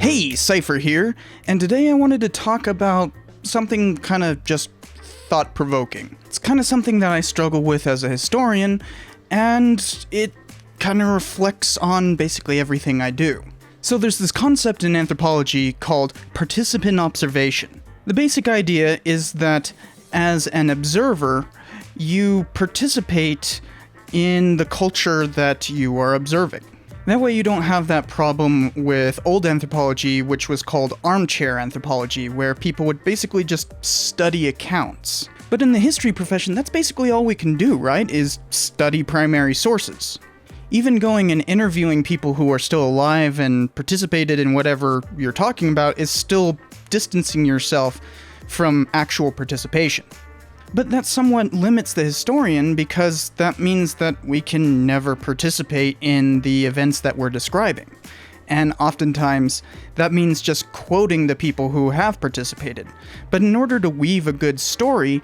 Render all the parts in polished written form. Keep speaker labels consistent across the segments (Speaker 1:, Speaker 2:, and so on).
Speaker 1: Hey, Cypher here, and today I wanted to talk about something kind of just thought-provoking. It's kind of something that I struggle with as a historian, and it kind of reflects on basically everything I do. So there's this concept in anthropology called participant observation. The basic idea is that as an observer, you participate in the culture that you are observing. That way you don't have that problem with old anthropology, which was called armchair anthropology, where people would basically just study accounts. But in the history profession, that's basically all we can do, right? Is study primary sources. Even going and interviewing people who are still alive and participated in whatever you're talking about is still distancing yourself from actual participation. But that somewhat limits the historian because that means that we can never participate in the events that we're describing. And oftentimes, that means just quoting the people who have participated. But in order to weave a good story,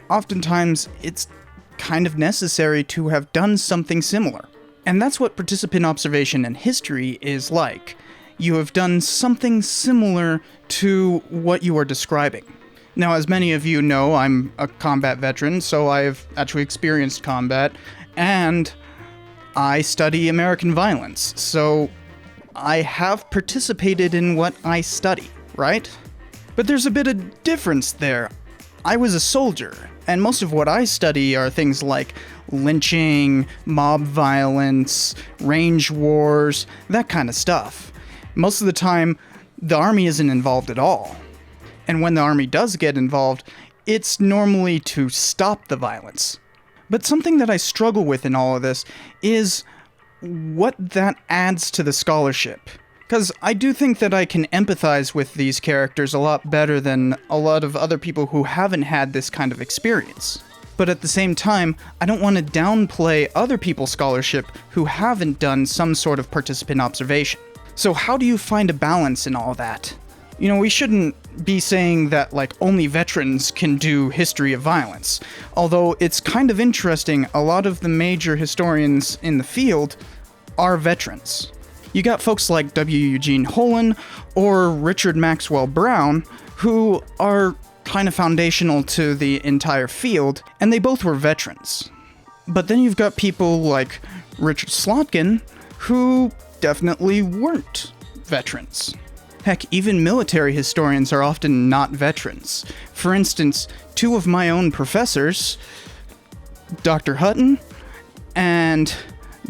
Speaker 1: oftentimes it's kind of necessary to have done something similar. And that's what participant observation in history is like. You have done something similar to what you are describing. Now, as many of you know, I'm a combat veteran, so I've actually experienced combat, and I study American violence, so I have participated in what I study, right? But there's a bit of difference there. I was a soldier, and most of what I study are things like lynching, mob violence, range wars, that kind of stuff. Most of the time, the army isn't involved at all. And when the army does get involved, it's normally to stop the violence. But something that I struggle with in all of this is what that adds to the scholarship. Because I do think that I can empathize with these characters a lot better than a lot of other people who haven't had this kind of experience. But at the same time, I don't want to downplay other people's scholarship who haven't done some sort of participant observation. So how do you find a balance in all that? You know, we shouldn't be saying that, like, only veterans can do history of violence. Although it's kind of interesting, a lot of the major historians in the field are veterans. You got folks like W. Eugene Holland or Richard Maxwell Brown, who are kind of foundational to the entire field, and they both were veterans. But then you've got people like Richard Slotkin, who definitely weren't veterans. Heck, even military historians are often not veterans. For instance, two of my own professors, Dr. Hutton and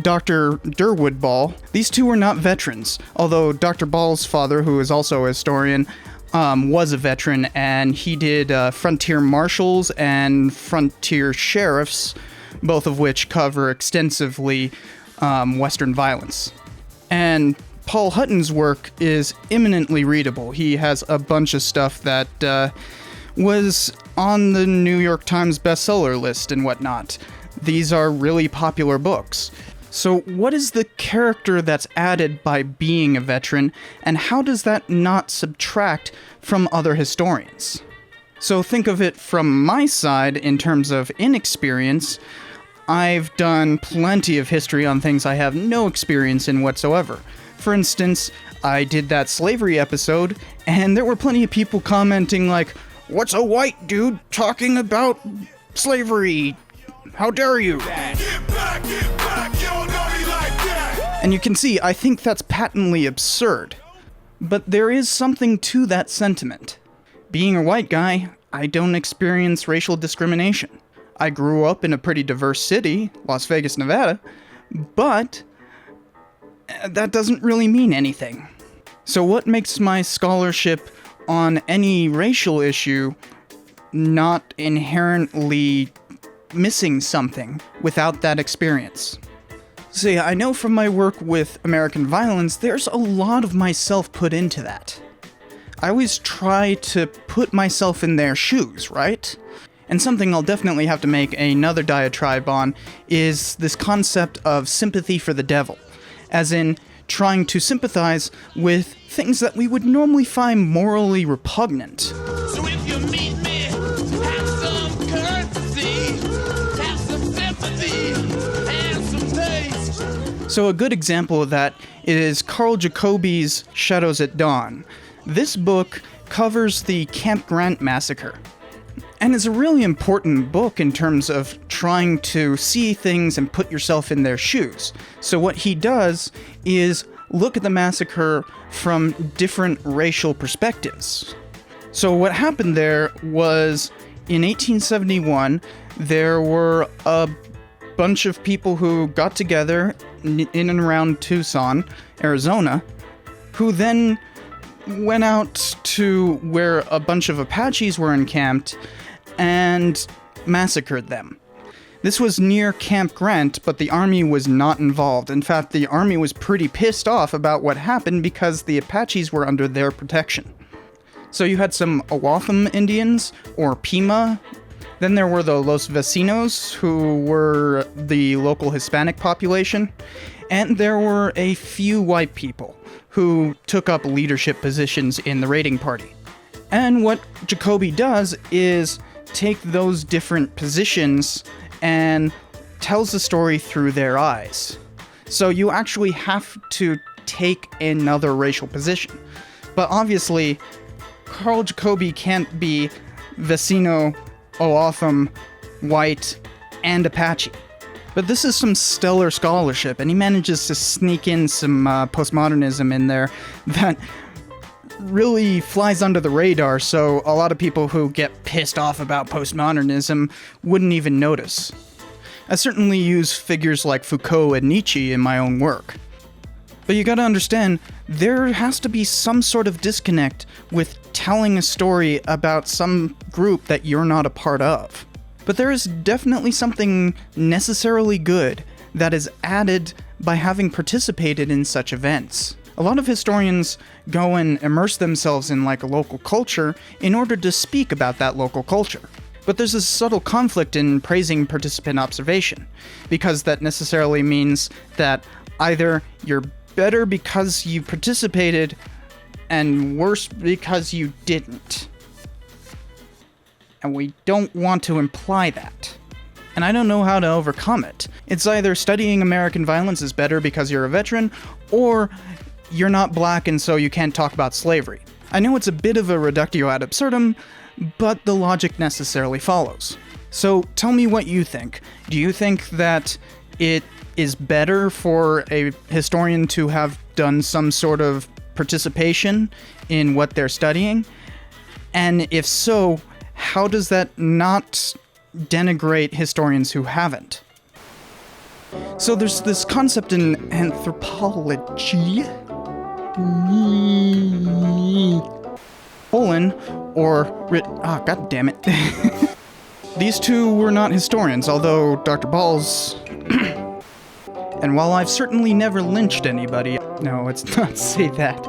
Speaker 1: Dr. Durwood Ball, these two were not veterans, although Dr. Ball's father, who is also a historian, was a veteran, and he did frontier marshals and frontier sheriffs, both of which cover extensively Western violence. And Paul Hutton's work is eminently readable. He has a bunch of stuff that was on the New York Times bestseller list and whatnot. These are really popular books. So what is the character that's added by being a veteran, and how does that not subtract from other historians? So think of it from my side in terms of inexperience. I've done plenty of history on things I have no experience in whatsoever. For instance, I did that slavery episode, and there were plenty of people commenting like, "What's a white dude talking about slavery? How dare you?" Get back, you don't know me like that. And you can see, I think that's patently absurd. But there is something to that sentiment. Being a white guy, I don't experience racial discrimination. I grew up in a pretty diverse city, Las Vegas, Nevada, but that doesn't really mean anything. So what makes my scholarship on any racial issue not inherently missing something without that experience? See, I know from my work with American violence, there's a lot of myself put into that. I always try to put myself in their shoes, right? And something I'll definitely have to make another diatribe on is this concept of sympathy for the devil. As in, trying to sympathize with things that we would normally find morally repugnant. So if you meet me, have some courtesy, have some sympathy, and some taste. So a good example of that is Karl Jacoby's Shadows at Dawn. This book covers the Camp Grant massacre, and is a really important book in terms of trying to see things and put yourself in their shoes. So what he does is look at the massacre from different racial perspectives. So what happened there was, in 1871, there were a bunch of people who got together in and around Tucson, Arizona, who then went out to where a bunch of Apaches were encamped and massacred them. This was near Camp Grant, but the army was not involved. In fact, the army was pretty pissed off about what happened because the Apaches were under their protection. So you had some Oatham Indians, or Pima. Then there were the Los Vecinos, who were the local Hispanic population. And there were a few white people who took up leadership positions in the raiding party. And what Jacoby does is take those different positions and tells the story through their eyes. So you actually have to take another racial position. But obviously, Karl Jacoby can't be Vecino, Oatham, white, and Apache. But this is some stellar scholarship, and he manages to sneak in some postmodernism in there that really flies under the radar, so a lot of people who get pissed off about postmodernism wouldn't even notice. I certainly use figures like Foucault and Nietzsche in my own work. But you gotta understand, there has to be some sort of disconnect with telling a story about some group that you're not a part of. But there is definitely something necessarily good that is added by having participated in such events. A lot of historians go and immerse themselves in like a local culture in order to speak about that local culture. But there's a subtle conflict in praising participant observation, because that necessarily means that either you're better because you participated and worse because you didn't. And we don't want to imply that. And I don't know how to overcome it. It's either studying American violence is better because you're a veteran, or you're not black and so you can't talk about slavery. I know it's a bit of a reductio ad absurdum, but the logic necessarily follows. So tell me what you think. Do you think that it is better for a historian to have done some sort of participation in what they're studying? And if so, how does that not denigrate historians who haven't? So there's this concept in anthropology, god damn it. These two were not historians, although Dr. Balls... And while I've certainly never lynched anybody... No, let's not say that.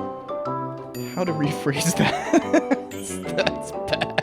Speaker 1: How to rephrase that? That's bad.